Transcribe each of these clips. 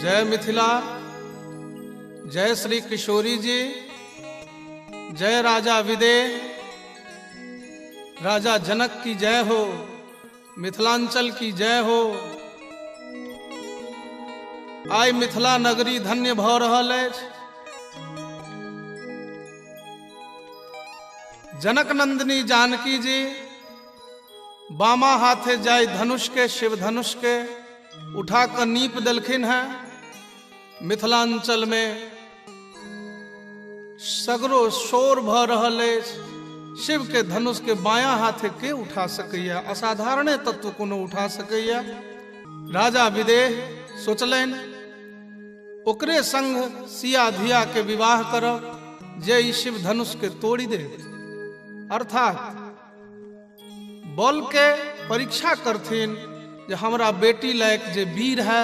जय मिथिला, जय श्री किशोरी जी, जय राजा विदेह, राजा जनक की जय हो, मिथिलांचल की जय हो। आय मिथिला नगरी धन्य भ रहल अछि। जनक नंदिनी जानकी जी बामा हाथे जाय धनुष के, शिव धनुष के उठा कर नीप देलखिन है। मिथिलांचल में सगरो शोर भ रहल अछि। शिव के धनुष के बायां हाथे के उठा सकैया, असाधारण तत्व कोनो उठा सकैया। राजा विदेह सोचलनि ओकरे संग सिया धिया के विवाह करब जे ई शिव धनुष के तोड़ी दे, अर्थात बल के परीक्षा करथिन जे हमरा बेटी लायक जे वीर है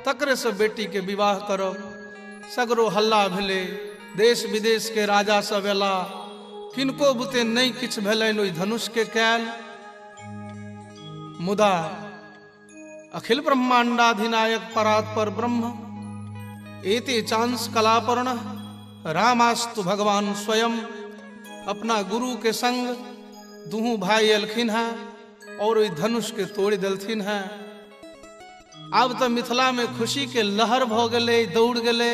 तकरे से बेटी के विवाह करब। सगरो हल्ला भेले, देश विदेश के राजा सब एला, किनको बुते नहीं किछ भेलनि ओहि धनुष के कैल। मुदा अखिल ब्रह्मांडाधिनायक परात्पर ब्रह्म एते चांस कलापर्ण रामास्तु भगवान स्वयं अपना गुरु के संग दुहू भाई एलखिन है और ओहि धनुष के तोड़ देलथिन है। आब तो मिथिला में खुशी के लहर भ गेले, दौड़ गेले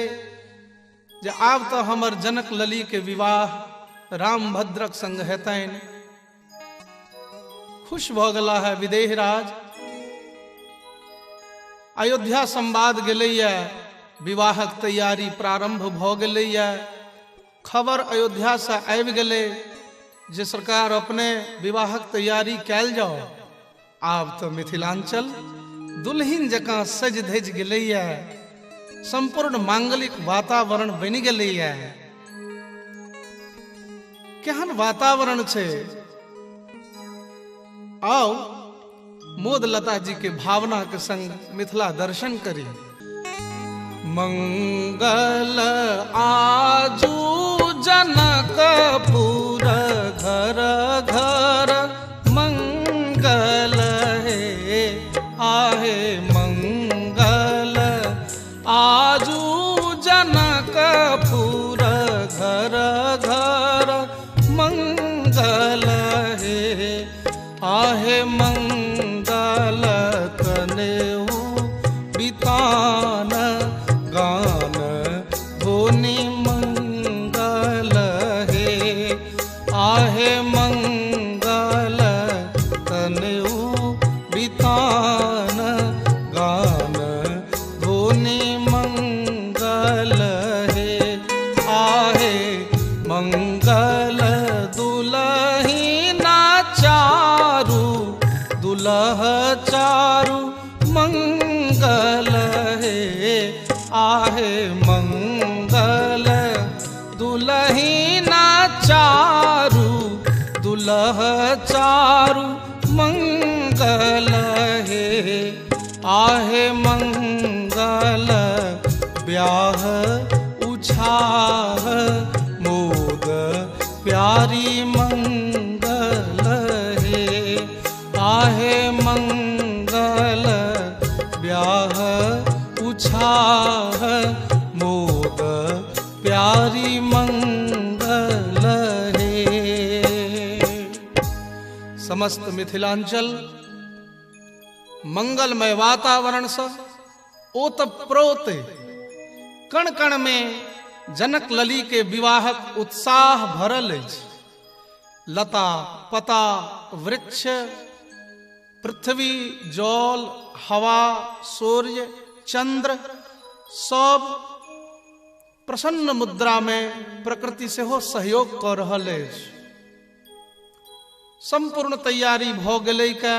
जे आब तो हमर जनक लली के विवाह राम भद्रक संग हेतनि। खुश भ गेला है विदेह राज। अयोध्या संवाद गेलैया, विवाहक तैयारी प्रारंभ भ गेलैया। खबर अयोध्या से आबि गेलै जे सरकार अपने विवाहक तैयारी कैल जाओ। आब तो मिथिलांचल दुल्हिन जकां सज धज गेलैया, संपूर्ण मांगलिक वातावरण बनि गेलैया। केहन वातावरण छै, आओ मोद लता जी के भावना के संग मिथिला दर्शन करी। मंगल आजू जनकपुर घर घर मंगल है, आहे मंगल आजू जनकपुर घर घर मंगल है, आहे मंगल कनेऊ बितान गान धोनी मंगल है, आहे मंगल कनेऊ बितान गान धोनी मंगल है, आहे मंगल दुलहिना चारू दुलह चारू मंगल है, आहे मंगल दुलहिना चारू दुलह चारू मंगल है, आहे मंगल ब्याह उछाह मोद प्यारी मंगल है, आहे मंगल ब्याह उछाह मोद प्यारी मंगल है। समस्त मिथिलांचल मंगलमय वातावरण से ओतप्रोत कण कण में जनक लली के विवाहक उत्साह भरल अछि। लता पता वृक्ष पृथ्वी जल हवा सूर्य चंद्र सब प्रसन्न मुद्रा में प्रकृति से हो सहयोग कर रहल अछि। संपूर्ण तैयारी भ गेलै के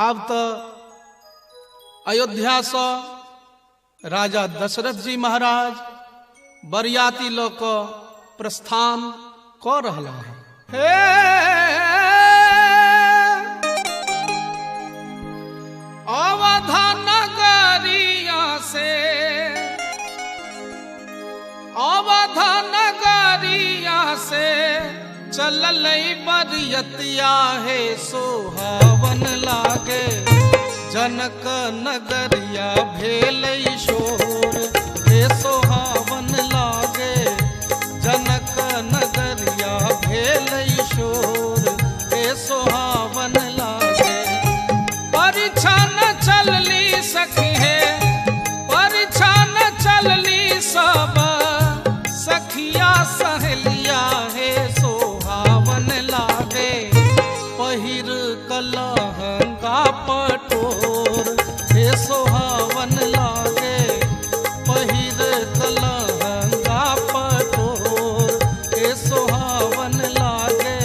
आब तो अयोध्या से राजा दशरथ जी महाराज बरियाती ल क प्रस्थान क रहला है। अवधा नगरिया से अवधा नगरिया से चललै बरियतिया है, सोहावन लागे जनक नगरिया भेलै शोर हे सोहावन लागे। जनक नगरिया भेलै शोर हे सोहावन लागे। परीक्षा न चलली सखी है, परीक्षा न चलली सब सखिया सहेलिया हे सोहावन लागे। पहिर कलहंगा पटोर हे सोहावन लागे। पहिर कलहंगा पटोर हे सोहावन लागे।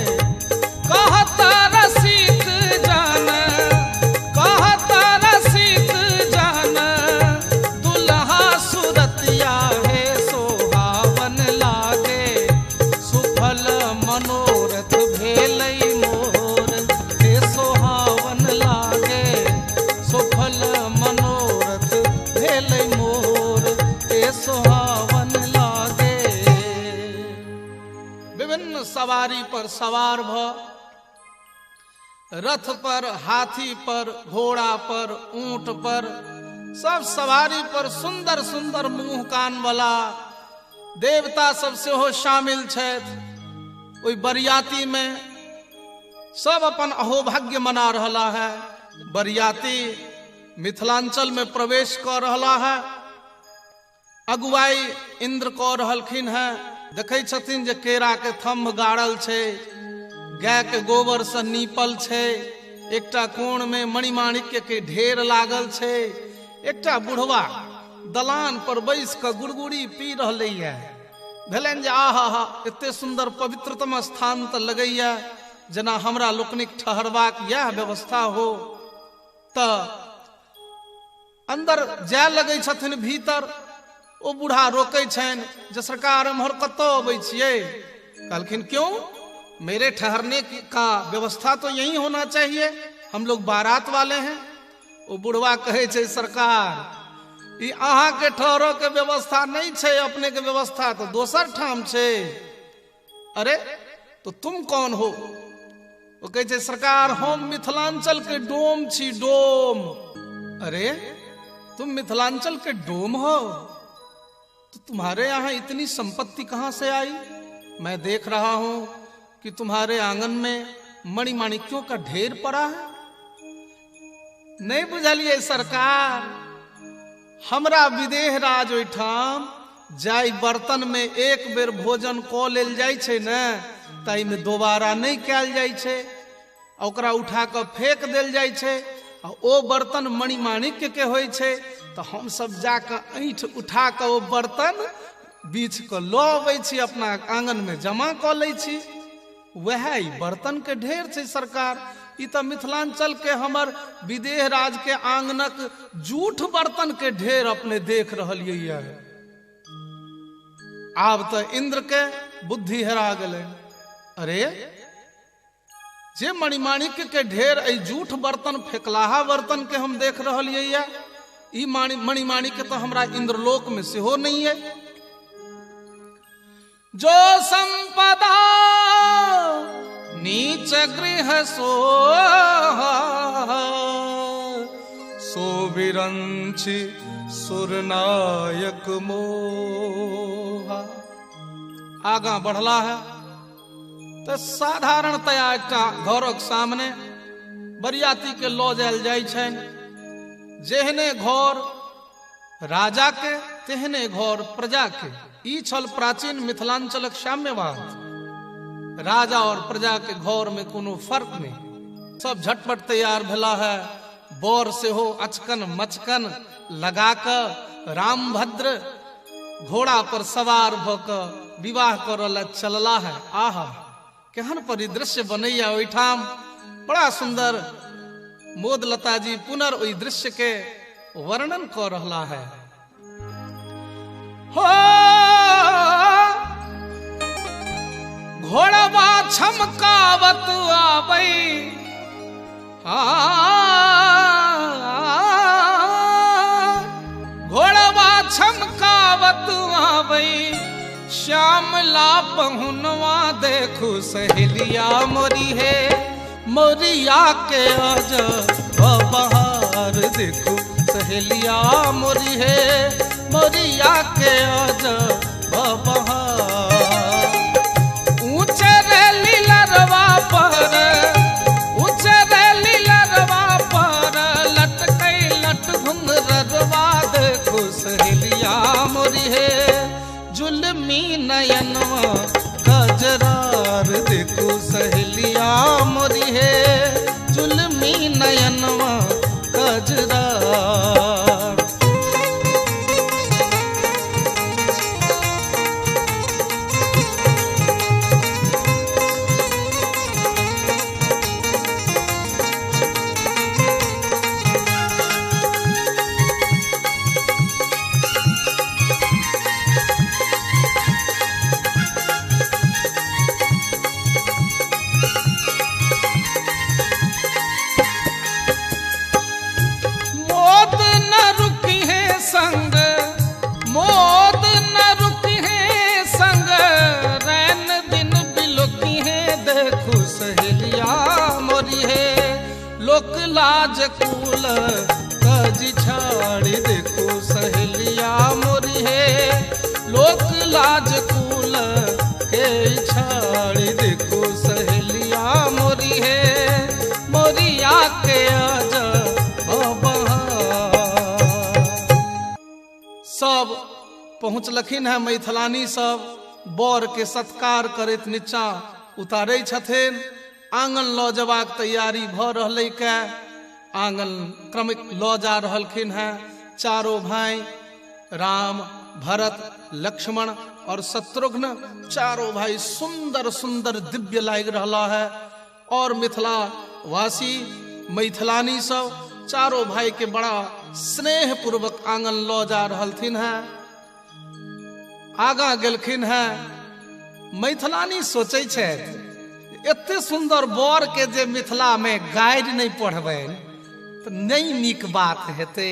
कहता रसिक जान, कहता रसिक जान दुल्हा सुरतिया हे सोहावन लागे। सुफल मनोरथ भेलै मोर हे सोहावन लागे। सुफल मनोरथ भेलै मोर हे सोहावन लागे। विभिन्न सवारी पर सवार भ रथ पर, हाथी पर, घोड़ा पर, ऊंट पर, सब सवारी पर सुंदर सुंदर मुंह कान वाला देवता सब सेहो शामिल छथि। ओई बरियाती में सब अपन अहोभाग्य मना रहा है। बरियाती मिथिलांचल में प्रवेश कर रहा है। अगुवाई इंद्र कऽ रहलखिन है। देखै छथिन जे केरा के थम्भ गाड़ल छै, गाय के गोबर से नीपल छै, एकटा कोण में मणिमाणिक्य के ढेर लागल छै। एकटा बुढ़वा दलान पर बैस के गुड़गुड़ी पी रहलै है। भेलनि जे आहा एते सुंदर पवित्रतम स्थान तऽ लगैया जेना हमरा लोकनिक ठहरबाक यह व्यवस्था हो। तऽ अंदर जाय लगै छथिन भीतर। ओ बूढ़ा रोकै छनि जे सरकार एम्हर कतऽ अबै छियै? कहलखिन क्यों, मेरे ठहरने का व्यवस्था तो यही होना चाहिए, हम लोग बारात वाले हैं। ओ बुढ़वा कहे छै सरकार ई अहाँ के ठहरो के व्यवस्था नहीं छै, अपने के व्यवस्था तो दोसर ठाम छै। अरे तो तुम कौन हो? वो कहे छै सरकार हम मिथिलांचल के डोम छी, डोम। अरे तुम मिथिलांचल के डोम हो तो तुम्हारे यहाँ इतनी संपत्ति कहाँ से आई? मैं देख रहा हूं कि तुम्हारे आंगन में मणिमाणिक्यों का ढेर पड़ा है। नहीं बुझलिए सरकार, हमरा विदेह राज ओहिठाम जाय बर्तन में एक बेर भोजन कऽ लेल जाइ छै ने, ताई में दोबारा नहीं कैल जाइ छै। ओकरा उठा कऽ फेंक देल जाइ छै। आ ओ बर्तन मणिमाणिक्य के होइ छै। तो हम सब जाकर ऐंठ उठा कऽ ओ बर्तन बीछ कऽ लऽ अबै छी, अपना आंगन में जमा कऽ लै छी। वह ई बर्तन के ढेर छै सरकार। ई तो मिथिलांचल के हमर विदेह राज के आंगनक जूठ बर्तन के ढेर अपने देख रहलियै। आब तो इंद्र के बुद्धि हेरा गेलै। अरे जे मणिमाणिक्य के ढेर ऐ जूठ बर्तन, फेकलाहा बर्तन के हम देख रहलियै, ई मणिमाणिक्य तो हमरा इंद्रलोक में सेहो नहीं है। जो संपदा नीच गृह सो विरंचि सुरनायक मोहा। आगा बढ़ला है तो साधारणतया एकटा घरक सामने बरियाती के लऽ जायल जाइ छनि। जेहने घर राजा के तेहने घर प्रजा के। ई छल प्राचीन मिथिलांचलक साम्यवाद। राजा और प्रजा के घर में कोनो फर्क नहीं। सब झटपट तैयार भेला है। बर सेहो अचकन मचकन लगा कऽ रामभद्र घोड़ा पर सवार भ कऽ विवाह करल चलला है। आहा केहन परिदृश्य बनैया ओहिठाम। बड़ा सुंदर मोदलता जी पुनर ओहि दृश्य के वर्णन कर रहा है। हो घोड़वा छमकावत आबै, घोड़वा छमकावत आबै, श्यामला पहुनवा देखू सहेलिया मोरी है, मोरिया के अज बहार कजरार देखो सहेलिया मोरी है मोरिया के आज बहार। ऊंचे रे लीलरवा पर ऊंचे रे लीलरवा पर लटके लट घुंघरवा देखो सहेलिया मोरी है जुल्मी नयनवा कजरार देखो सहेलिया मोरी है जुल्मी नयनवा कजरार। मौत न रुकी है संग रैन दिन बिलोकी है देखो सहेलिया मोरी है लोक लाज कूल कज छाड़ी देखो सहेलिया मोरी है लोक लाज कूल के छाड़ी देखो सहेलिया मोरी है मोरिया के आजा सब पहुँचलखिन है मैथिलानी सब बर के सत्कार करैत नीचा उतारे छथिन। आंगन लऽ जबाक तैयारी भ रहलै के आंगन क्रमिक लऽ जा रहलखिन है। चारों भाई राम भरत लक्ष्मण और शत्रुघ्न चारों भाई सुंदर सुंदर दिव्य लाग रहा है और मिथिला वासी मैथिलानी सब चारों भाई के बड़ा स्नेह पूर्वक आंगन लऽ जा रहलथिन है। आगा गेलखिन है मैथिलानी सोचै छै एते सुंदर बर के जे मिथिला में गाइड नहीं पढ़बै तो नहीं नीक बात हेतै।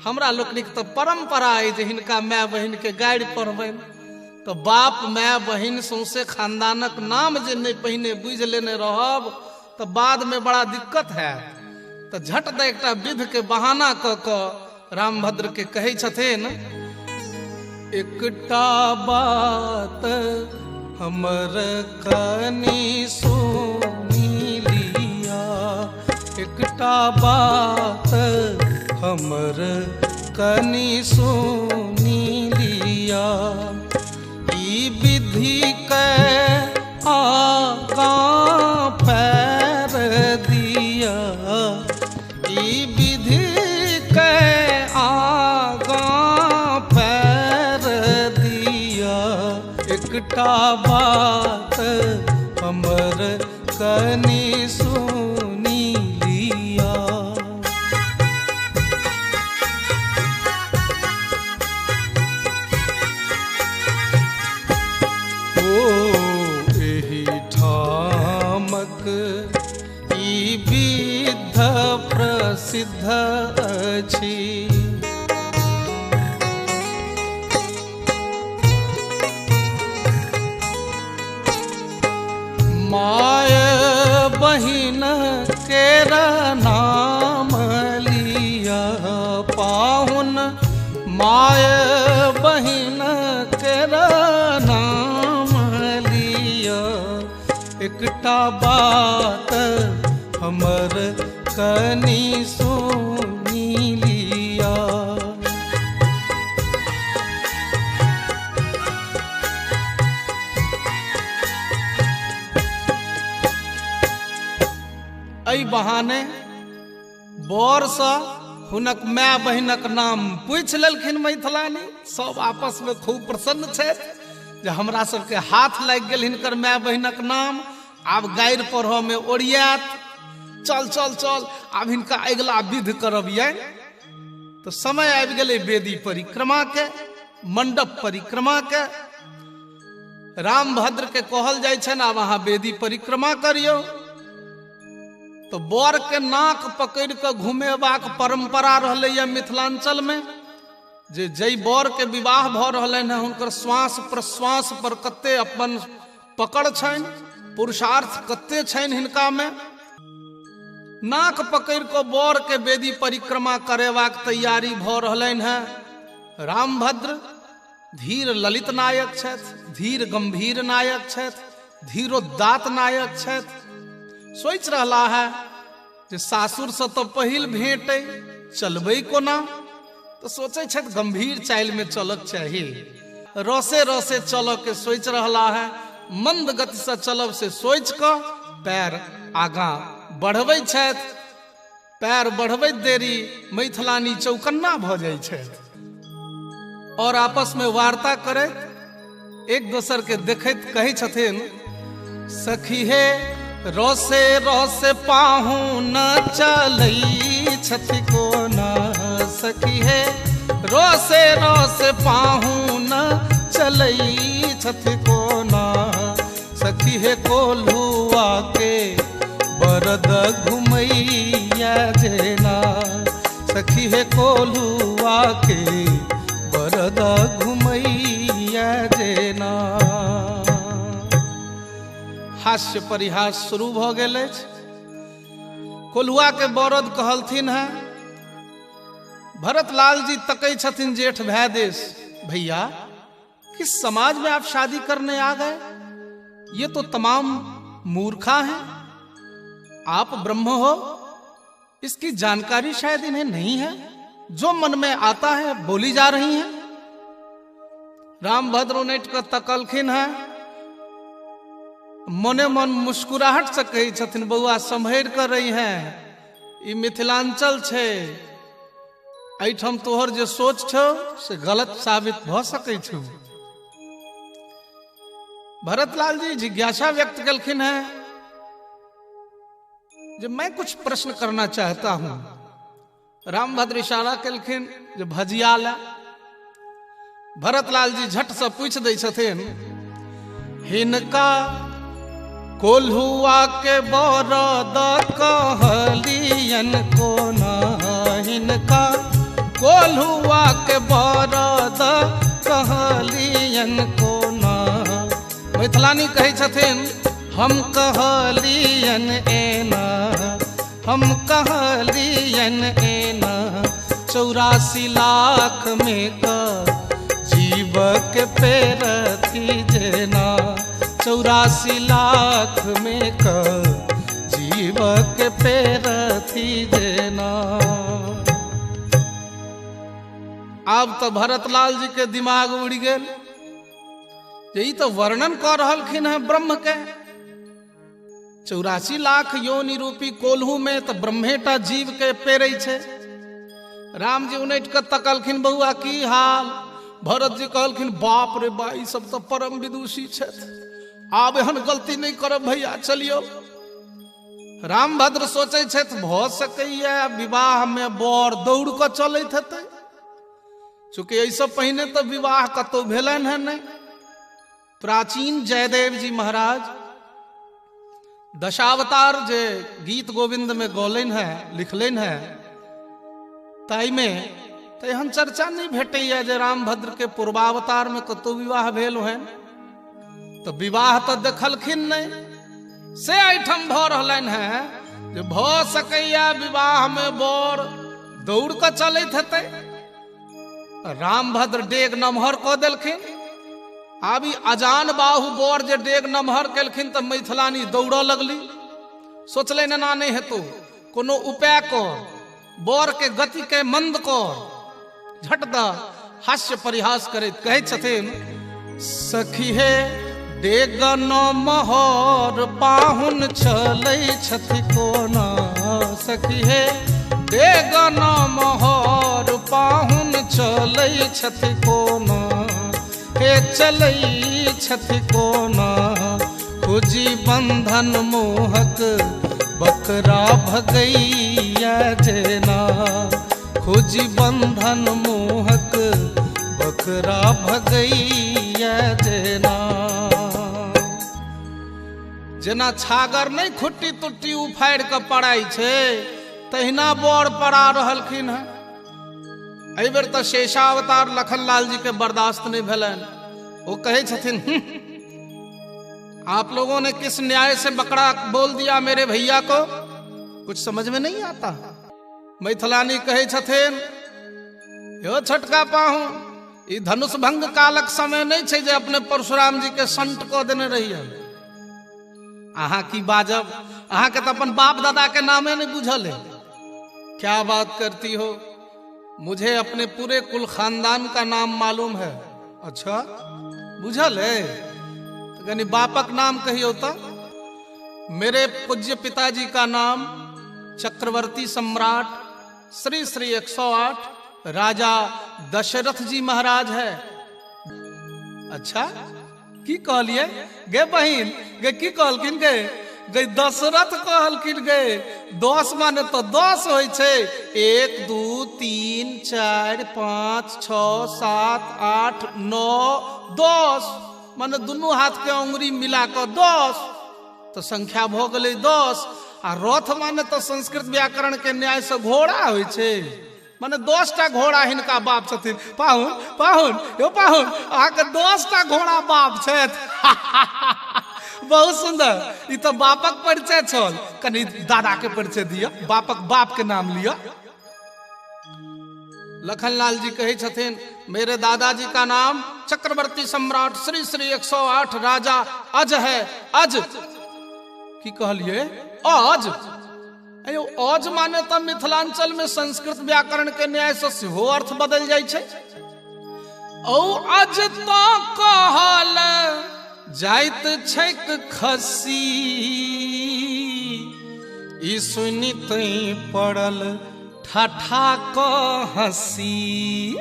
हमरा लोकनिक तो परंपरा है जे हिनका माय बहिन के गाइड पढ़बै तो बाप माय बहिन सौंसे खानदानक नाम जे नहीं पहिने बुझ लेने रहब तो बाद में बड़ा दिक्कत है। तो झट दे एकटा विध के बहाना क रामभद्र के कहे छथिन एकटा बात हमर कनी सुनी लिया एकटा बात हमर कनी सुनी लिया ई विधि के आगा पैर दिया ई विधि के आगा पैर दिया एकटा बात हमर कनी सुनी लिया। ओ एही ठामक ई विध प्रसिद्ध अछि माय बहिन केर नाम लिया पाहुन माय बहिन केर नाम लिया एकटा बात हमर कनी सुनी लिया। एहि बहाने बर सँ हुनक माय बहिनक नाम पूछ लेलखिन मैथिलानी। सब आपस में खूब प्रसन्न छथि जे हमरा सबके हाथ लागि गेल हिनकर माय बहिनक नाम। आब गारि पढ़ऽ में ओरियात चल चल चल आब हिनका अगिला विध करब ये। तो समय आबि गेलै वेदी परिक्रमा के मंडप परिक्रमा के। रामभद्र के कहल जाइ छनि आब अहाँ वेदी परिक्रमा करियौ। तो बर के नाक पकड़ के घुमेबाक परंपरा रहलै मिथिलांचल में जे जई बर के विवाह भ रहलनि हैं हुनकर श्वास प्रश्वास पर कते अपन पकड़ छनि पुरुषार्थ कते छनि हिनका में। नाक पकड़ को बर के बेदी परिक्रमा करेबाक तैयारी भ रहलनि हैं। रामभद्र धीर ललित नायक छथि, धीर गंभीर नायक छथि, धीरोदात्त नायक छथि। सोचि रहला है जे सासुर से तो पहिल भेंट चलबै कोना, तो सोचे छथि गंभीर चाल में चलक चाहिए। रसे रसे चल के सोच रहला है, मंद गति से चलब से सोच क पैर आगा बढ़बै छथि। पैर बढ़बैत देरी मैथिलानी चौकन्ना भ जाइ छथि और आपस में वार्ता करैत एक दोसर के देखैत कहै छथिन, सखी हे रसे रसे पाहु न चलै छथि कोना। सखी हे रसे रसे पाहु न चलै छथि कोना। सखी हे कोल्हुआ के बरद घुमैया जेना। सखी हे कोल्हुआ के बरद घुमैया जेना। हास्य परिहास शुरू भ गेल अछि। कोल्हुआ के बरद कहलथिन है। भरत लाल जी तकै छथिन जेठ भै देश, भैया किस समाज में आप शादी करने आ गए? ये तो तमाम मूर्खा हैं। आप ब्रह्म हो, इसकी जानकारी शायद इन्हें नहीं है। जो मन में आता है बोली जा रही हैं। रामभद्र उनट कर तकलखिन है। मने मन मुस्कुराहट से कही छथिन, बउआ संभर कर रही हैं। ई मिथिलांचल छे, एठम तोहर जे सोच छो से गलत साबित भ सकै छौ। भरतलाल जी जिज्ञासा व्यक्त कलखिन है, जब मैं कुछ प्रश्न करना चाहता हूं। रामभद्र इशारा कलखिन जो भजिया ला। भरतलाल जी झट से पूछ दै छथिन, हिनका कोल्हुआ के बरद कहलियन कोना। हिनका कोल्हुआ के बरद कहलियन कोना। मैथिलानी कहे छथिन, हम कहलियन एना, हम कहलियन एना। 84 लाख में का जीव के पेरथी जेना। 84 लाख में का जीव के पेरथी जेना। अब तो भरतलाल जी के दिमाग उड़ गेल। यही तो वर्णन कर रहलखिन है ब्रह्म के। 84 लाख योनि रूपी कोल्हू में तो ब्रह्मेटा जीव के पेरै छे। राम जी उनट के तकलखिन, बउआ की हाल? भरत जी कहलखिन, बाप रे बा, ई सब तो परम विदुषी छथि। आब एहन गलती नहीं करब भैया, चलियो। रामभद्र सोचे छथि भ सकैया विवाह में बर दौड़ क चलैत हेतै, चूंकि ऐसे पहले तो विवाह कतौ भेलन है नहीं। प्राचीन जयदेव जी महाराज दशावतार जे गीत गोविंद में गौलन है, लिखलन है, ताई में तो एहन चर्चा नहीं भेटैया जे रामभद्र के पूर्वावतार में कतौ विवाह भेल है। तो विवाह तो देखलखिन नहीं, से एठम भ रहलन है जे भ सकैया विवाह में बर दौड़ क चलैत हेतै। रामभद्र डेग नमहर क देलखिन। आब ई अजान बाहु बर जे डेग नमहर केलखिन तो मैथिलानी दौड़ लगली। सोचले ना नहीं हेतु, कोनो उपाय कर, बर के गति के मंद कर। झट द हास्य परिहास करैत कहै छथिन, सखी हे डेग नमहर पाहुन चलै छथि कोना। सखी हे डेग नमहर पाहुन चलै छथि कोना। हे चलै छथि कोना, खोजी बंधन मोहक बकरा भगैया जेना। खोजी बंधन मोहक बकरा भगैया जेना। जेना छागर नहीं खुट्टी तुट्टी उफाड़ के पड़ाई छे, तहिना बर पड़ा रहलखिन है। एहि बेर तो शेषावतार लखनलाल जी के बर्दाश्त नहीं भेलन। वो कहे छथिन, आप लोगों ने किस न्याय से बकरा बोल दिया मेरे भैया को? कुछ समझ में नहीं आता। मैथिलानी कहे छथिन, यो छोटका पाहु, ई धनुष भंग कालक समय नहीं छे जे अपने परशुराम जी के संट क देने रहिए। अहाँ की बाजब, अहाँ के तो अपन बाप दादा के नामे नहीं बुझल है। क्या बात करती हो, मुझे अपने पूरे कुल खानदान का नाम मालूम है। अच्छा बुझल है, तो यानी बापक नाम कहियो तो। मेरे पूज्य पिताजी का नाम चक्रवर्ती सम्राट श्री श्री 108 राजा दशरथ जी महाराज है। अच्छा की कहलिए गे बहिन, गे की कहलखिन गे? गे दशरथ कहलखिन गे। 10 माने तो 10 होय छे। 1 2 3 4 5 6 7 8 9 10 माने दोनों हाथ के अंगुरी मिला कर 10 तो संख्या भ गेलै 10। आ रथ माने तो संस्कृत व्याकरण के न्याय से घोड़ा होय छे, माने 10टा घोड़ा हिनका बाप छथिन। पाहुन पाहुन यो पाहुन, अहाँ के 10टा घोड़ा बाप छथि। बहुत सुंदर, ई तो बापक परिचय छल। कनी दादा के परिचय दिया, बापक बाप के नाम लिया। लखनलाल जी कहे छथिन, मेरे दादाजी का नाम चक्रवर्ती सम्राट श्री श्री 108 राजा अज है। अज की कहलिए? अज। अयो अज माने तो मिथिलांचल में संस्कृत व्याकरण के न्याय से सेहो अर्थ बदल जाय छे। ओ अज तो कहल जाइत छैक खस्सी, ई सुनित पड़ल ठाठा क हंसी।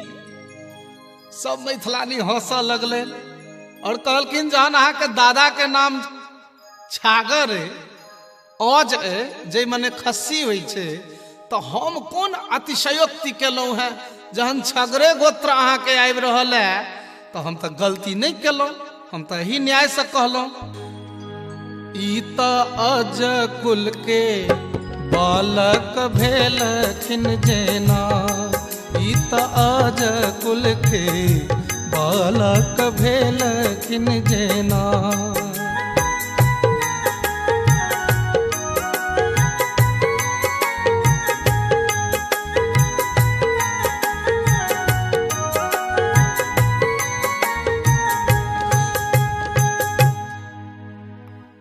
सब मैथिलानी हंस लगले और कहलखिन, जहन अहाँ के दादा के नाम छागर है, अज है, जे मने खस्सी हुई छे, तो हम कोन अतिशयोक्ति केलौं है? जहन छगरे गोत्र अहाँ के आबि रहल है तो हम तो गलती नहीं केलौं, हम तो यही न्याय से कहलौं। ई त अज कुल के बालक भेलखिन जेना, ई त अज कुल के बालक भेलखिन जेना।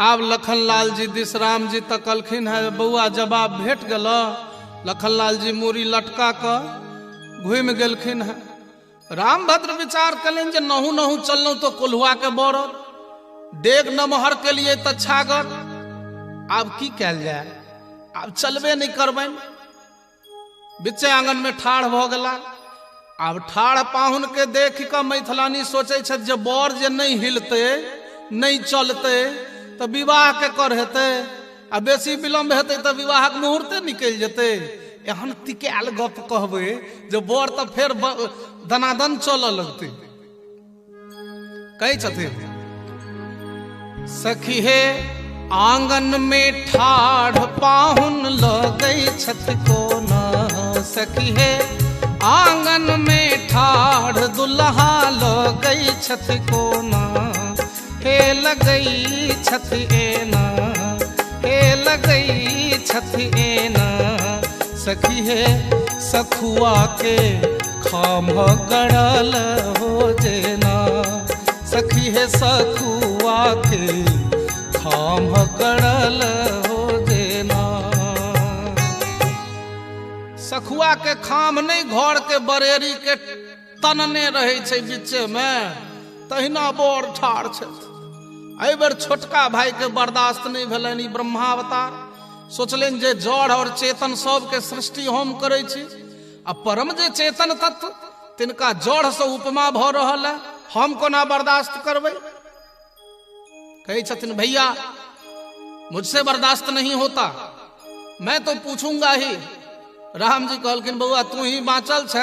आब लखनलाल जी दिसराम जी तकलखिन है, बउआ जवाब भेट गेल। लखनलाल जी मूरी लटका कर घूम गेलखिन है। रामभद्र विचार कलें जे नहु नहु चललौं तो कोल्हुआ के बरद, डेग नमहर के लिए तो छागर। आब की कैल जाए, आब चलबे नहीं करबैन। बिचे आंगन में ठाढ़ भ गेला। आब ठाढ़ पाहुन के देख के मैथिलानी सोचे छथि जे बर जे नहीं हिलते नहीं चलते तो विवाह के कर हेते, आ बेसी विलम्ब हेते तो विवाहक मुहूर्ते निकल जेते। एहन तिकायल गप कहबे जे बर तो फिर दनादन चल लगते। कहे छथिन, सखी हे आंगन में ठाढ़ पाहुन लगै छथि कोना। सखी हे आंगन में ठाढ़ दुल्हा लगै छथि कोना। हे लगई छथि एना, हे लगई छथि एना। सखी हे सखुआ के खाम गड़ल हो जेना। सखी हे सखुआ के खाम गड़ल हो जेना। सखुआ के खाम नहीं, घर के बरेरी के तनने रहे छे बीचे में, तहिना बर ठाढ़ छथि। एहि बेर छोटका भाई के बर्दाश्त नहीं भेलन। ई ब्रह्मावतार सोचलेन जे जड़ और चेतन सब के सृष्टि हम करे छी, आ परम जे चेतन तत्व तिनका जड़ से उपमा भ रहल है, हम कोना बर्दाश्त करबै? कहे छथिन, भैया मुझसे बर्दाश्त नहीं होता, मैं तो पूछूंगा ही। राम जी कहलखिन, बउआ तू ही बाँचल छ,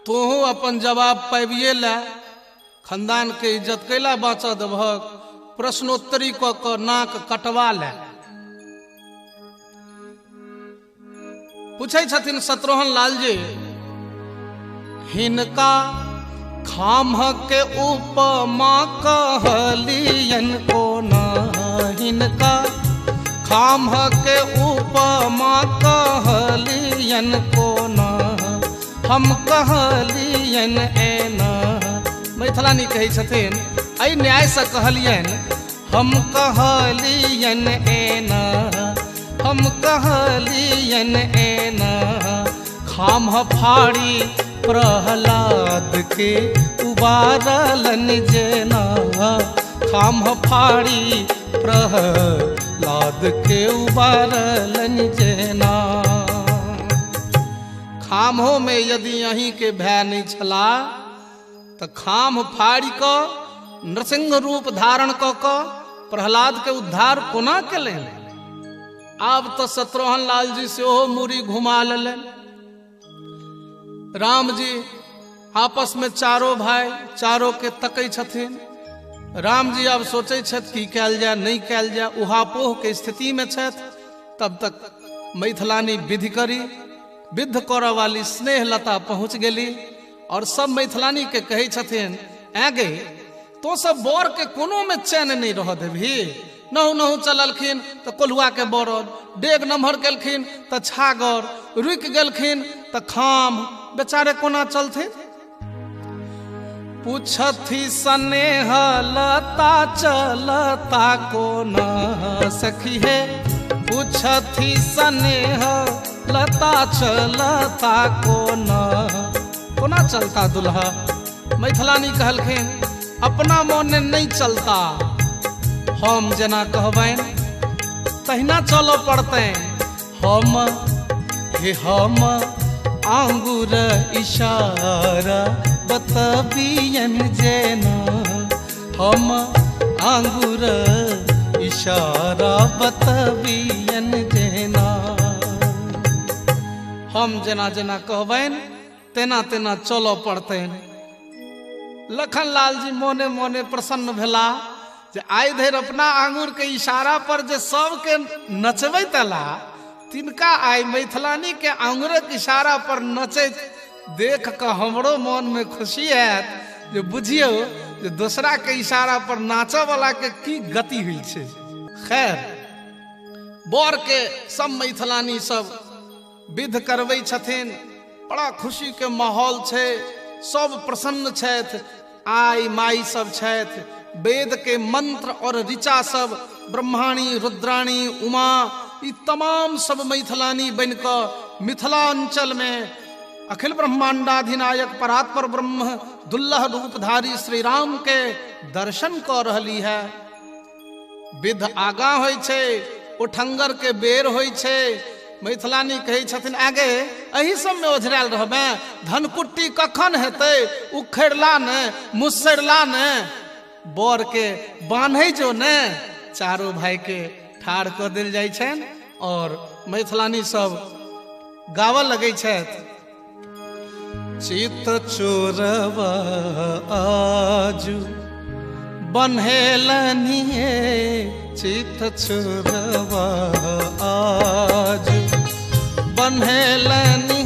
तू अपन जवाब पाबिए ला। खानदान के इज्जत कैला बाँच देबहक, प्रश्नोत्तरी क नाक कटवा ले। पूछे छथिन शत्रुघ्न लाल जी, हिनका खाम के उपमा कहलियन कोना। हिनका खाम के उपमा कहलियन को ना हम कहलियन एना। मैथिलानी कहै छथिन एहि न्याय से कहलियन हम कहलियन एना हम कहलियन एना। खाम फाड़ी प्रहलाद के उबारलन जेना खाम फाड़ी प्रहलाद के उबारलन जेना। खामों में यदि अहीं के भय नहीं छला तो खाम फाड़ी क नृसिंह रूप धारण क प्रहलाद के उद्धार कोना केलनि। आब तो शत्रुघ्न लाल जी से ओहो मूरी घुमा लेलन। राम जी आपस में चारों भाई चारों के तकै छथिन। राम जी अब सोचे छथि की कैल जाए नहीं कैल जाए, उहापोह के स्थिति में छथि। तब तक मैथिलानी विधि करी विद्ध करऽ वाली स्नेह लता पहुँच गेली और सब मैथिलानी के कहै छथिन आगे तो सब बर के कोनो में चैन नहीं रह देभी। नहु नहु चललखिन तो कोल्हुआ के बरद, डेग नम्हर केलखिन तो छागर, रुक गेलखिन तो खाम, बेचारे कोना चलथिन। पूछथि स्नेह लता चलता कोना सखी है पूछथि स्नेह लता चलता कोना कोना चलता दुल्हा। मैथिलानी कहलखिन अपना मोने नहीं चलता, हम जना कहबैन तहिना चलो पड़ते। हम आंगुर इशारा बतबियन जेना हम आंगुर इशारा बतबियन जेना। हम जना जना कहबैन तेना तेना चलो पड़ते। लखन लाल जी मोने मोने प्रसन्न भेला जे आइ धरि अपना आंगुर के इशारा पर जे सबके नचबै तला तिनका आइ मैथिलानी के आंगुरक इशारा पर नचैत देख कऽ हमरो मन में खुशी हैत जे बुझियौ जे दूसरा के इशारा पर नाचऽ वाला के की गति हुई छै। खैर बर के सब मैथिलानी सब विध करबै छथिन, बड़ा खुशी के माहौल छै, सब प्रसन्न छथि। आई माई सब छथि, वेद के मंत्र और ऋचा सब ब्रह्माणी रुद्राणी उमा ई तमाम सब मैथिलानी बन कऽ मिथिलांचल में अखिल ब्रह्मांडाधिनायक परात्पर ब्रह्म दुल्लह रूपधारी श्री राम के दर्शन कऽ रहली है। विध आगा होइ छै, उठंगर के बेर होइ छै। मैथिलानी कहै छथिन आगे एही सब में ओझरायल रहबे, धनकुट्टी कखन हेतै, उखड़ला ने मुसरला ने बर के बान्है जो ने। चारों भाई के ठाढ़ कऽ देल जाइ छनि और मैथिलानी सब गावऽ लगै छथि। चित चोरवा आजू बन्हेलनी चित चोरवा आजू बन्हेलनी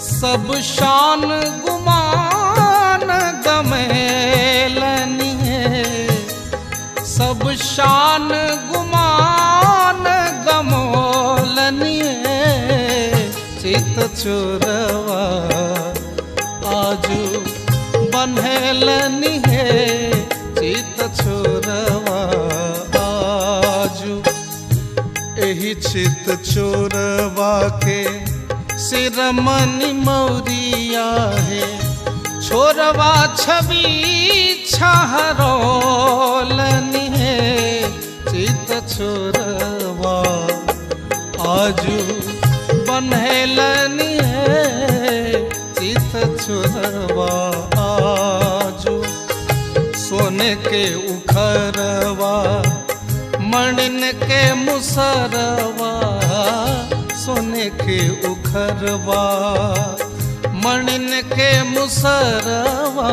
सब शान गुमान गमेलनी सब शान गुमान गमोलनी चित चोरवा आजू बन्हेलनी चित चोरवा आजू। एही चित चोरवा के सिरमनी मौरिया है, छोरवा छवि छहरोलनी चित चोरवा आजू बन्हेलनी चित चोरवा आजू। सोने के उखरवा मणिन के मुसरवा सोने के उखरवा मणिन के मुसरवा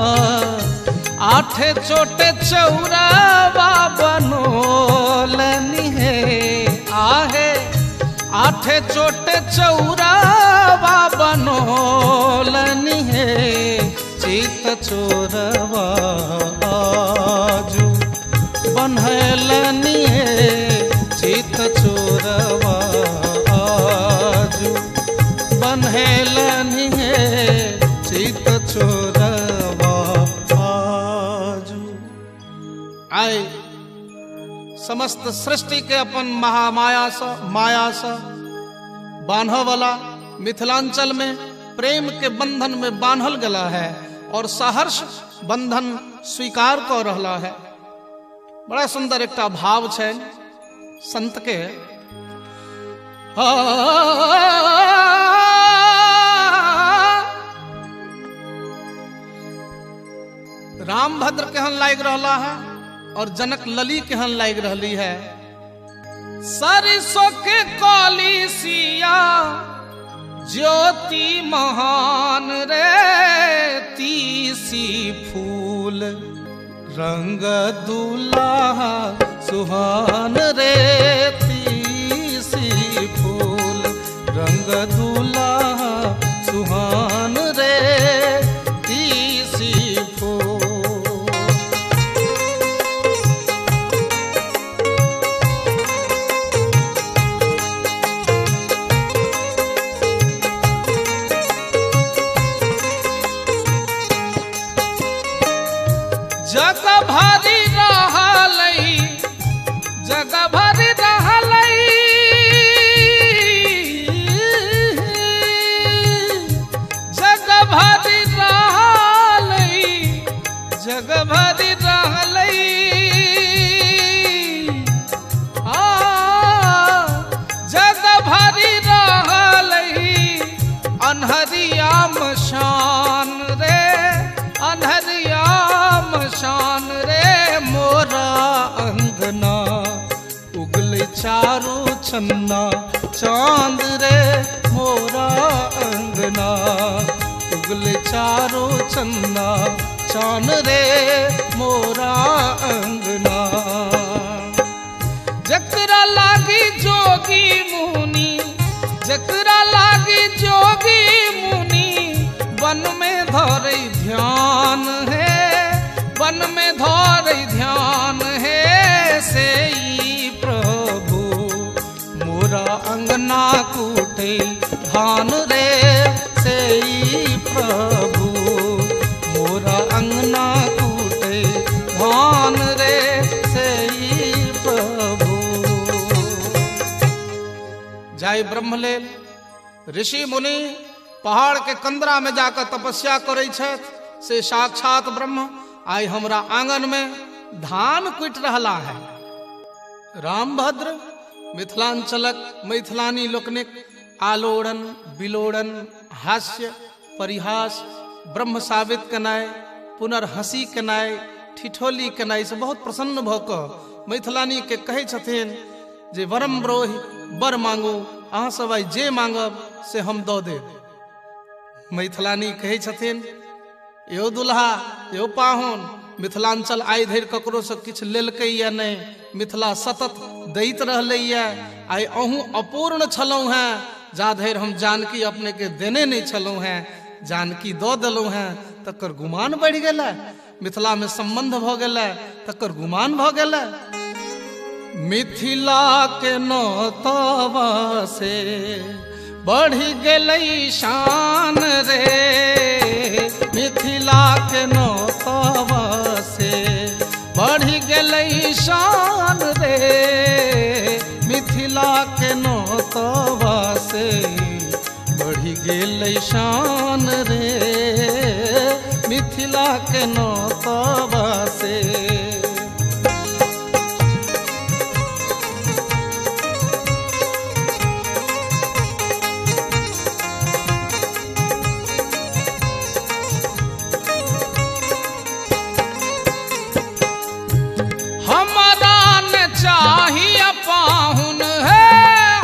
आठे चोटे चौरावा बनोलनी आहे आठे चोटे चौरावा बनोलनी चित चोरवा आजू बन्हेलनी चित चोरवा समस्त सृष्टि के अपन माया से बांधव वाला मिथिलांचल में प्रेम के बंधन में बांधल गला है और सहर्ष बंधन स्वीकार कर रहा है। बड़ा सुंदर एक भाव है संत के। रामभद्र केहन लाग रहा है और जनक लली केहन लाग रही है। सरसों के कली सिया ज्योति महान रे तीसी फूल रंग दुल्हा सुहान रे तीसी फूल रंग दुल्हा सुहान रे तीसी फूल। जग भरी रहलई जग भरी रहलई जग भरी रहलई जग भरी रहलई जग भरी रहलई अनहरिया मशान रे अनहरिया शान रे मोरा अंगना उगले चारू छन्ना चांद रे मोरा अंगना उगले चारू छन्ना चांद रे मोरा अंगना। जकरा लागी जोगी मुनी जकरा लागी जोगी मुनी वन में धरे ध्यान है वन में धर ध्यान है से प्रभु मोरा अंगना कूटे धान रे से प्रभु मोरा अंगना कूटे धान रे से प्रभु। जाय ब्रह्मलेल ऋषि मुनि पहाड़ के कंदरा में जाकर तपस्या करे से साक्षात ब्रह्म आई हमरा आंगन में धान कुट रहा है। रामभद्र मिथिलांचलक मैथिलानी लोकनिक आलोड़न बिलोड़न हास्य परिहास ब्रह्म साबित कनाय पुनर्हसी कनाय ठिठोली कनाय से बहुत प्रसन्न भक मैथिलानी के कहे छथिन जे वरम ब्रोहि बर मांगू अहाँ सब आई जे मांगब से हम दऽ देब। मैथिलानी कहे छथिन यो दुल्हा यो पाहुन मिथिलांचल आइ धरि ककरो से किछु लेलकै या नहीं मिथिला सतत दैत रहलै या आइ अहूँ अपूर्ण छलहुँ हैं जा धरि हम जानकी अपने के देने नहीं छलहुँ हैं जानकी दऽ देलहुँ हैं तकर गुमान बढ़ि गेलै मिथिला में संबंध भऽ गेलै तकर गुमान भऽ गेलै। मिथिला के नौतवा से बढ़ि गेलै शान रे मिथिला के नौतवा से बढ़ि गेलै शान रे मिथिला के नौतवा से बढ़ि गेलै शान रे मिथिला के नौतवा से। चाहिए पाहुन है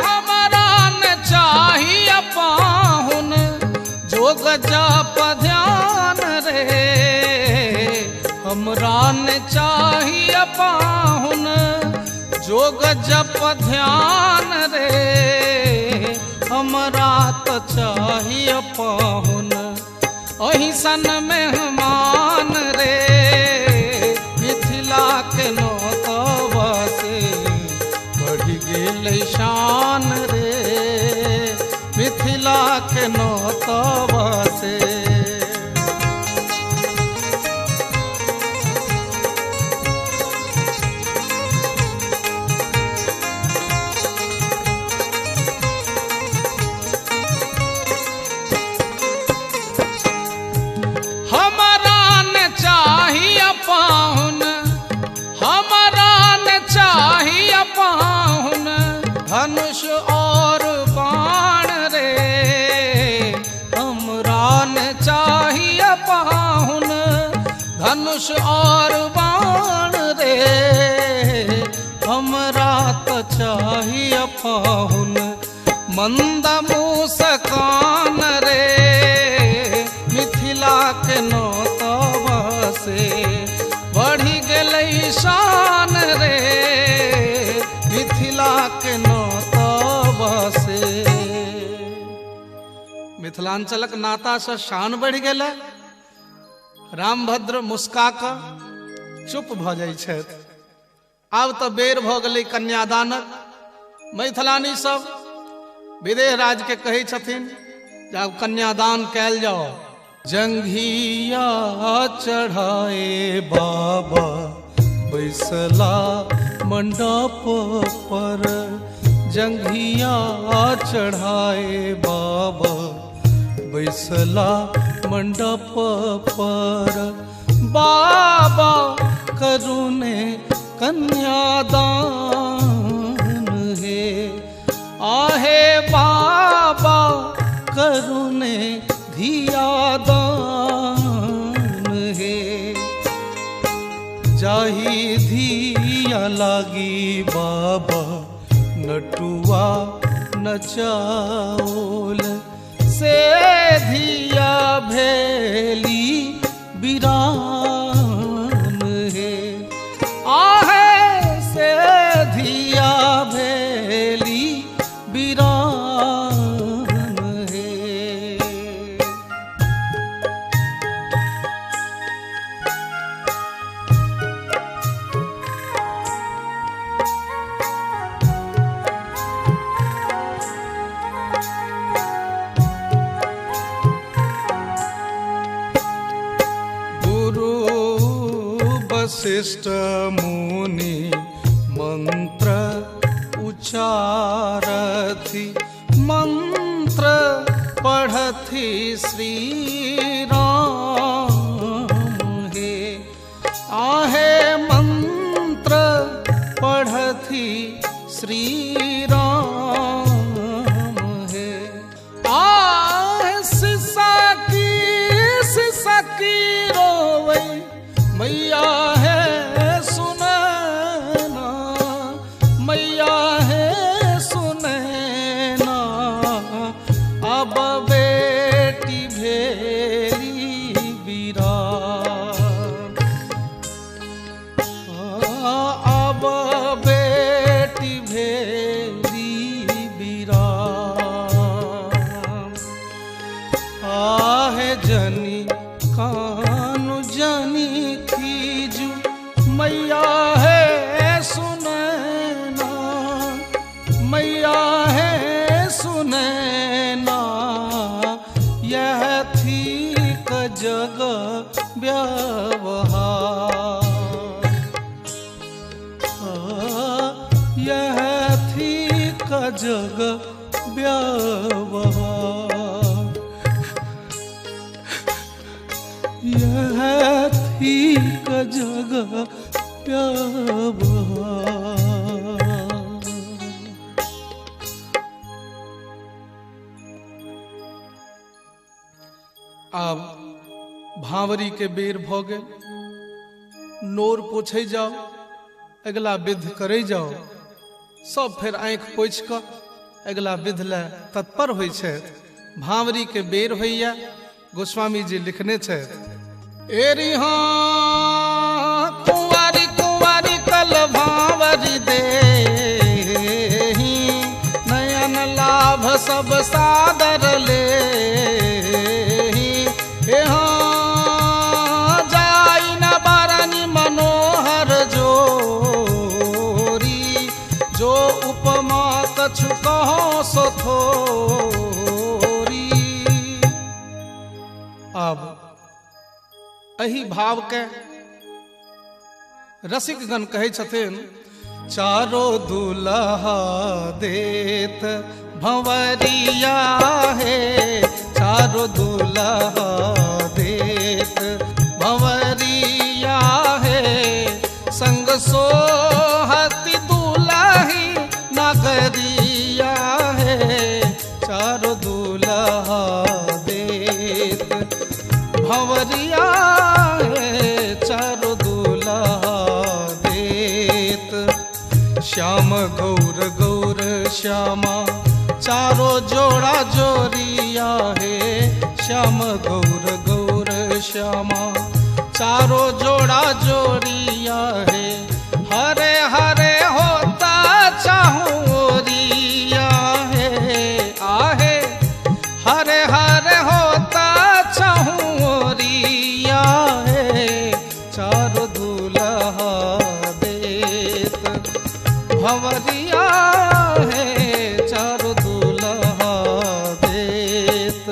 हमारा न चाहिए पाहुन जोग जप ध्यान रे हमरा न चाहिए पाहुन जोग जप ध्यान रे हमरा तो चाहिए पाहुन अहिसन मेहमान रे मिथिला के नौतवा से बढ़ि गेलै शान रे मिथिला के नौतवा से। धनुष और बाण रे, हमरा तो चाहिए पाहुन मंद मुस्कान रे, मिथिला के नौतवा से बढ़ी गई शान रे, मिथिला के नौतवा से। मिथिलांचलक नाता से शान बढ़ गया। रामभद्र मुस्का कऽ चुप भ जाइ छथि। आब तऽ बेर भ गेलै कन्यादानक। मैथिलानी सब विदेह राज के कहै छथिन जे आब कन्यादान कयल जाओ। जंघिया चढ़ाए बाबा बैसला मंडप पर, जंघिया चढ़ाए बाबा बैसला मंडप पर, बाबा करुणे कन्यादान है, आहे बाबा करुणे धियादान है। जाही धिया लागी बाबा नटुआ नचाओल, से धिया भेली बिरान है, आहे से धिया भेली बिरान है। वशिष्ठ मुनि मंत्र उच्चारथि, मंत्र पढ़थि श्री राम हे, आहे मंत्र पढ़थि श्री राम हे। आहे सिसा की रोवे मैया है सुनैना, मैया है सुनैना, अब बेटी भेली बिरान, अब बेटी भेली बिरान। आहे जनी कानु जनी खीजू, मैया है सुनैना, मैया है सुनैना, यह थी क जग व्यवहार, यह थी क जग व्यवहार, यह थी क जग व्यवहार। आब भावरी के बेर भ गेल। नोर पोछै जाओ, अगला विध करे जाओ। सब फेर आँख पोछि कऽ अगला विध ले तत्पर होइ छथि। भावरी के बेर होइया। गोस्वामी जी लिखने छथि, एरी हाँ कुंवारी कुंवारी कल भावरी देहि, नयन लाभ सब सादर लेहि, हाँ जाई न बारनी मनोहर जोरी, जो उपमा कछु कहो सो थोरी। अब एही भाव के रसिकगण कहै छथिन, चारो दुल्हा देत भंवरिया है, चारो दुल्हा देत भंवरिया है, संग सोहती दुल्ही नगरिया है, चारो दुल्हा देत भंवरिया है, गौर गौर श्यामा चारों जोड़ा जोरिया है। श्याम गौर गौर श्यामा चारों जोड़ा जोरिया है। हरे हरे होता चाहूरिया है। आहे हरे हरे होता चाहूरिया है। चारों दूल्हा देत भंवरिया है। चारों दूल्हा देत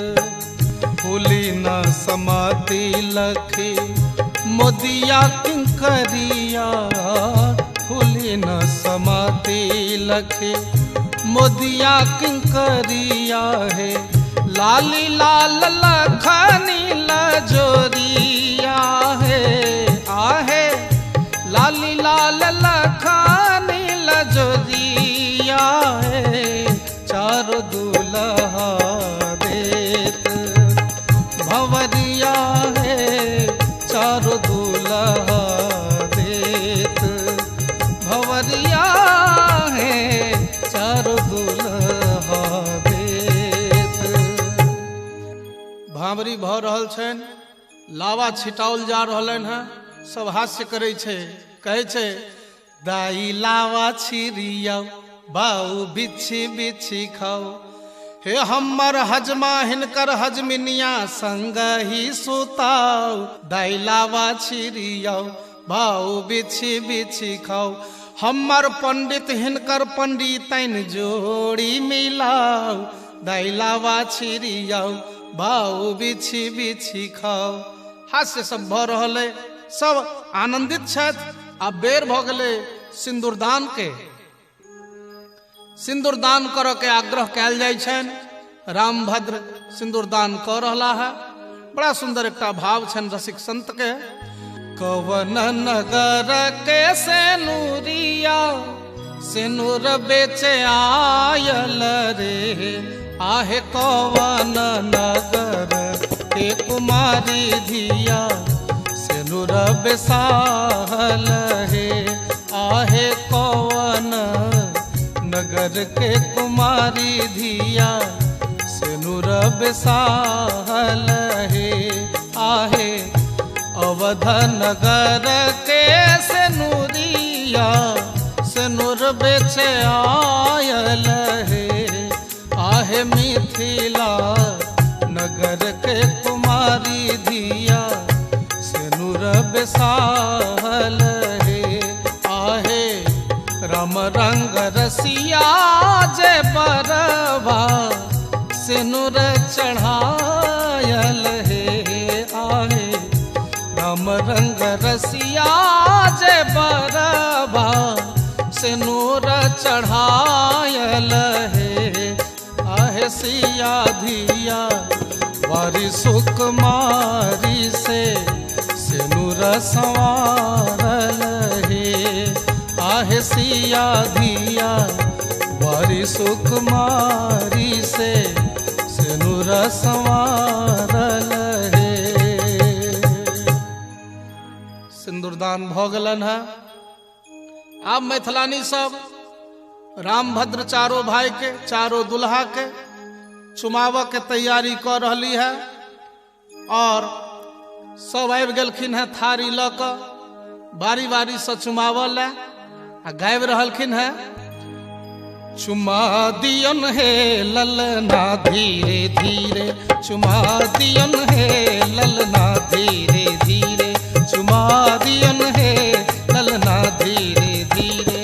फूली न समाती लखी मोदिया किंकरिया। फूली न समाती लखे मोदिया किंकरिया है। लाली लाल लखनी लजोरिया है। आहे लाली लाल लखनी लजोरिया है। चारों दूल्हा देत भंवरिया है। चारों दूल्हा देत भंवरिया है। चारों दूल्हा देत। भांवरी भ रहल छन, लावा छिटाओल जा रहलन है। सब हास्य करे छे, कहे छे दाई लावा छिरिया बाऊ बिछी बिछी खाओ। हे हमर हजमा हिनकर हजमिनिया संग ही सुताओ। दाई लावा छिरिया बाऊ बिछी बिछी खाओ। हमर पंडित हिनकर पंडितन जोड़ी मिलाओ। दाई लावा छिरिया बाऊ बिछी बिछी खाओ। हास्य सब भ रहल है, सब आनंदित छथि। आ बेर भ गेलै सिंदूरदान के। सिंदूरदान करऽ के आग्रह कयल जाइ छनि। रामभद्र सिंदूरदान कऽ रहला है। बड़ा सुंदर एकटा भाव छनि रसिक संत के। कवन नगर के सेनुरिया सेनुर बेचे आयल रे। आहे कवन नगर के कुमारी धिया सेनुर बेसाहल है। आहे कवन नगर के कुमारी धिया सेनुर बेसाहल है। आहे अवध नगर के सेनुरिया सेनुर बेचे आयल है। आहे मिथिला नगर के कुमारी धिया सेनुर बेसाहल है। आहे राम रंग रसिया जे बरवा सेनुर चढ़ायल है। आहे राम रंग रसिया जे बरवा सेनुर चढ़ायल है। आहे सिया धिया वारी सुकुमारी से सेनुर संवारल है। आहे सिया धिया वारी सुकुमारी से सेनुर संवारल है। सिंदूरदान भ गेलन है। आब मैथिलानी सब रामभद्र चारों भाई के चारों दुल्हा के चुमाव के तैयारी कर रही है। और सब आबि गेलखिन है थारी ल क बारी बारी से चुमावल आ गाबि रहलखिन है। चुमा दियन हे ललना धीरे धीरे। चुमा दियन हे ललना धीरे धीरे। चुमा दियन हे ललना धीरे धीरे।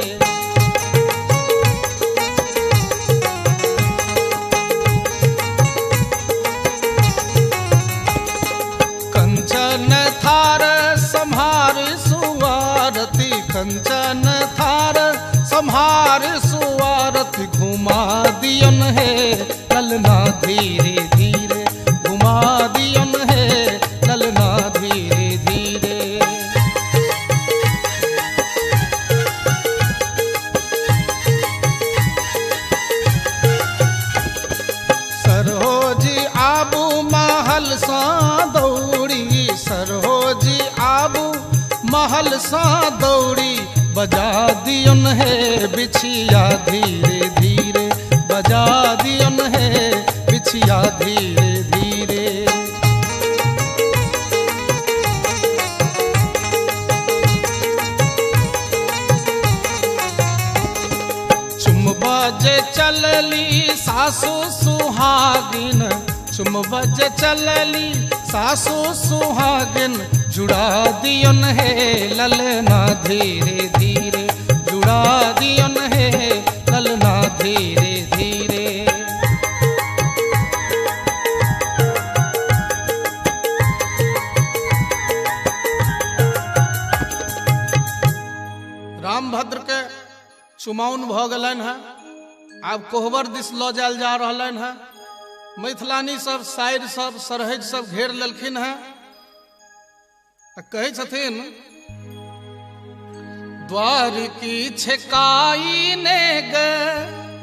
कंचन थार संहार सुवारती। कंचन थार संहार सुवारती। घुमा दियन है ललना धीरे धीरे। घुमा दियन है ललना धीरे धीरे। सरहोजी आबू महल सा दौड़ी। सरहोजी आबू महल सा दौड़ी बजा दियन है बिछिया धीरे धीरे, बजा दियन है बिछिया धीरे धीरे। चुम बजे चलली सासु सुहागिन, चुम बजे चलली सासु सुहागिन, जुड़ा दियन है ललना धीरे धीरे, जुड़ा दियन है ललना धीरे धीरे। रामभद्र के चुमाउन भ गलन है, आब कोहबर दिस ल जायल जा रहलन है। मैथिलानी सब शायर सब सरहज सब घेर लेलखिन है। कहे छथिन द्वार की छकाई ने ग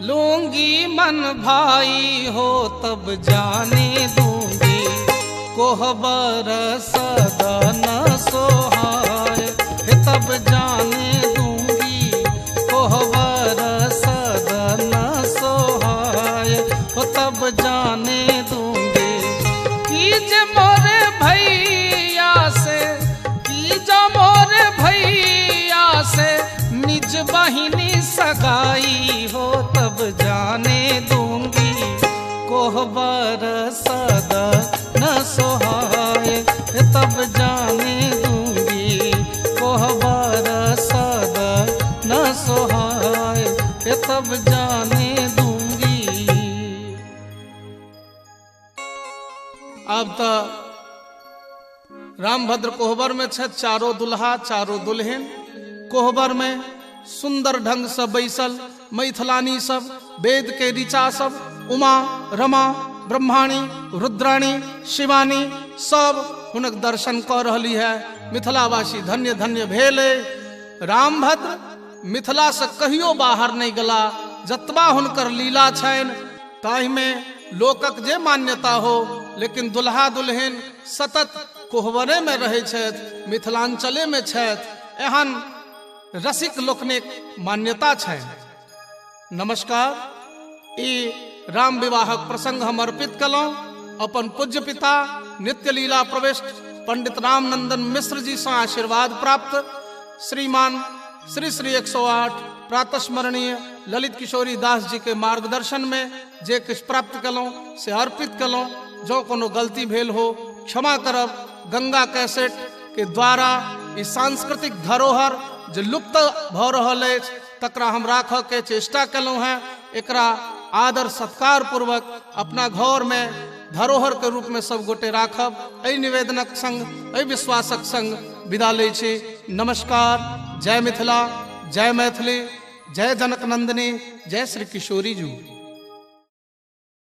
लूंगी मन भाई हो, तब जाने दूंगी कोहबर सदा न सोहाय, तब जाने दूंगी कोहबर सदा न सोहाय, तब जाने दूंगी। कीजे मोरे भैया से, कीजे मोरे भैया से निज बहिनी सगाई हो, तब जाने दूंगी कोहबर सदा न सोहाय, तब जाने दूंगी कोहबर सदा न सोहाय, तब जाने दूंगी। अब तो रामभद्र कोहबर में छे, चारों दुल्हा चारों दुल्हन कोहबर में सुंदर ढंग से बैसल। मैथिलानी सब वेद के ऋचा सब, उमा रमा ब्रह्माणी रुद्राणी शिवानी सब हुनक दर्शन कर रही है। मिथिलावासी धन्य धन्य भेले। रामभद्र मिथिला से कहियो बाहर नहीं गला, जतबा हुनकर लीला छन ताहि में लोकक जे मान्यता हो, लेकिन दुल्हा दुल्हन सतत कोहबरे में रहे छथि, मिथिलांचले में छथि, एहन रसिक लोकनिक मान्यता छै। नमस्कार। ई राम विवाहक प्रसंग हम अर्पित कलौं अपन पूज्य पिता नित्य लीला प्रविष्ट पंडित रामनंदन मिश्र जी से आशीर्वाद प्राप्त श्रीमान श्री श्री 108 प्रातस्मरणीय ललित किशोरी दास जी के मार्गदर्शन में जे किछ प्राप्त कलौं से अर्पित कलौं। जो कोनो गलती भेल हो क्षमा करब। गंगा कैसेट के द्वारा इस सांस्कृतिक धरोहर जो लुप्त भ रहल अछि तकरा हम राखऽ के चेष्टा कलौं हैं। एकरा आदर सत्कार पूर्वक अपना घर में धरोहर के रूप में सब गोटे राखब। एहि निवेदनक संग एहि विश्वासक संग विदा लै छी। नमस्कार। जय मिथिला, जय मैथिली, जय जनक नंदिनी, जय श्री किशोरी जी।